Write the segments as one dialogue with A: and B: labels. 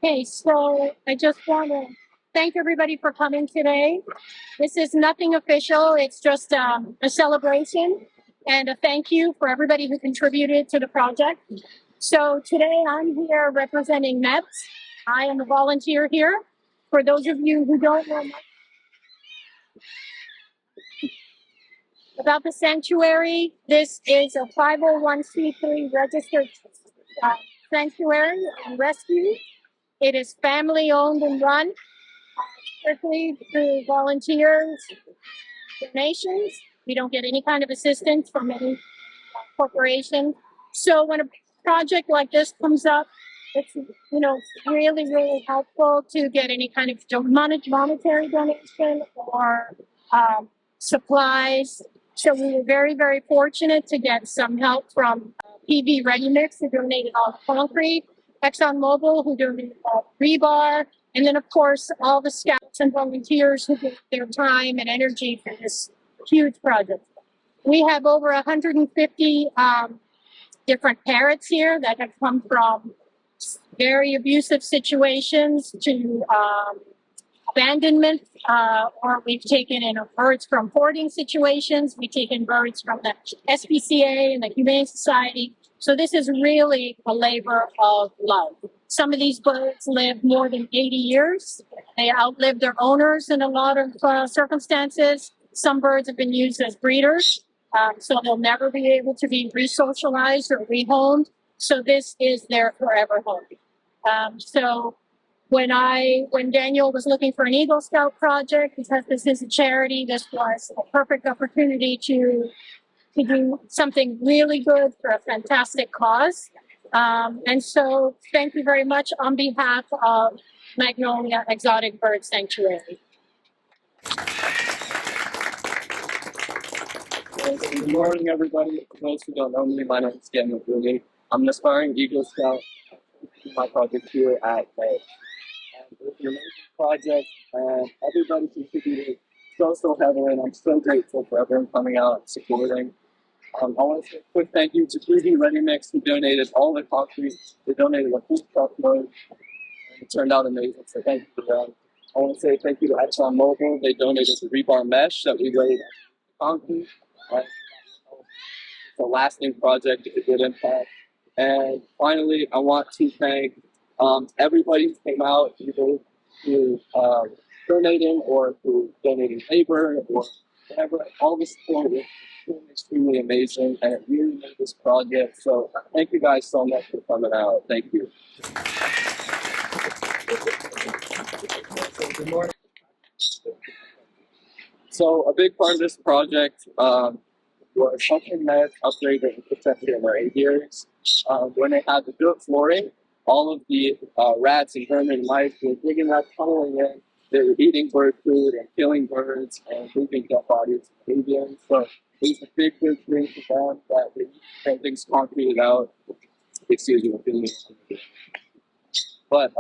A: Okay, so I just want to thank everybody for coming today. This is nothing official. It's just a celebration and a thank you for everybody who contributed to the project. So today I'm here representing MEPS. I am a volunteer here. For those of you who don't know much about the sanctuary, this is a 501c3 registered sanctuary and rescue. It is family owned and run strictly through volunteers, donations. We don't get any kind of assistance from any corporation. So when a project like this comes up, it's really helpful to get any kind of monetary donation or supplies. So we were very fortunate to get some help from PV Ready Mix, who donated all the concrete, ExxonMobil, who donated all the rebar, and then of course all the scouts and volunteers who gave their time and energy for this huge project. We have over 150 different parrots here that have come from very abusive situations to abandonment, or we've taken in birds from hoarding situations. We've taken birds from the SPCA and the Humane Society. So this is really a labor of love. Some of these birds live more than 80 years. They outlive their owners in a lot of circumstances. Some birds have been used as breeders, so they'll never be able to be re-socialized or rehomed. So this is their forever home. So when Daniel was looking for an Eagle Scout project, because this is a charity, this was a perfect opportunity to do something really good for a fantastic cause. And so thank you very much on behalf of Magnolia Exotic Bird Sanctuary.
B: Good morning, everybody. For those who don't know me, my name is Bruni. I'm an aspiring Eagle Scout. My project here at May. And it's an amazing project, and everybody contributed so heavily, and I'm so grateful for everyone coming out and supporting. I want to say a quick thank you to 3D Ready Mix, who donated all the concrete. They donated a full truckload, and it turned out amazing, so thank you to them. I want to say thank you to ExxonMobil. They donated the rebar mesh that we laid on concrete. It's a lasting project with a good impact. And finally, I want to thank everybody who came out, either through donating or through donating labor or whatever. All the support was extremely amazing, and it really made this project. So thank you guys so much for coming out. Thank you. Good morning. So a big part of this project was helping med upgrade the infrastructure in our aviaries. When they had the dirt flooring, all of the rats and vermin mice were digging up, tunneling in. They were eating bird food and killing birds and leaving dead bodies in aviaries. So it was a big thing for them that they had things concreted out. Excuse me. But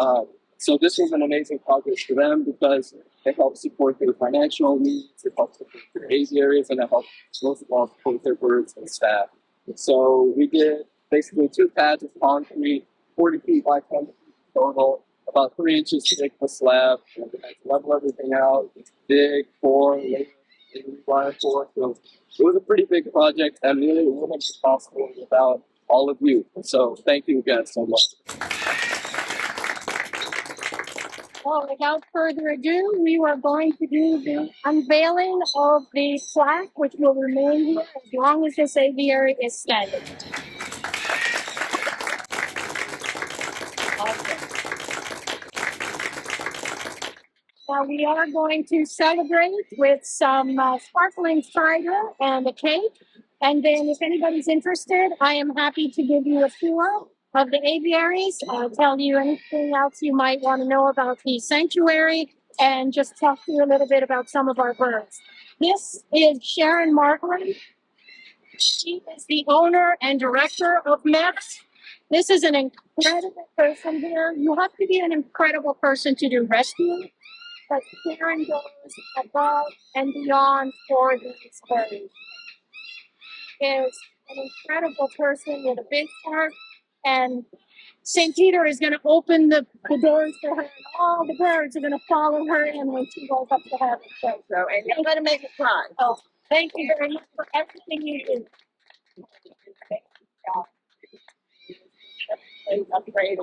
B: so this was an amazing project for them because it helped support their financial needs, it helped support their aviaries, and it helped most of all support their birds and staff. So we did basically 2 pads of concrete, 40 feet by 10 feet total, about 3 inches thick of slab, and we had to level everything out. It's big, 4 layers, so it was a pretty big project, and really it wouldn't be possible without all of you. So thank you again so much.
A: Well, without further ado, we are going to do the unveiling of the plaque, which will remain here as long as this aviary is standing. Okay. Now we are going to celebrate with some sparkling cider and a cake. And then if anybody's interested, I am happy to give you a tour of the aviaries. I'll tell you anything else you might want to know about the sanctuary and just talk to you a little bit about some of our birds. This is Sharon Markland. She is the owner and director of MEPS. This is an incredible person here. You have to be an incredible person to do rescue, but Sharon goes above and beyond for these birds. She is an incredible person with a big heart. And St. Peter is going to open the doors for her, and all the birds are going to follow her in when she goes up to heaven. So,
C: And you're going to make it cry.
A: oh, thank you very much for everything you do.
C: I'm afraid.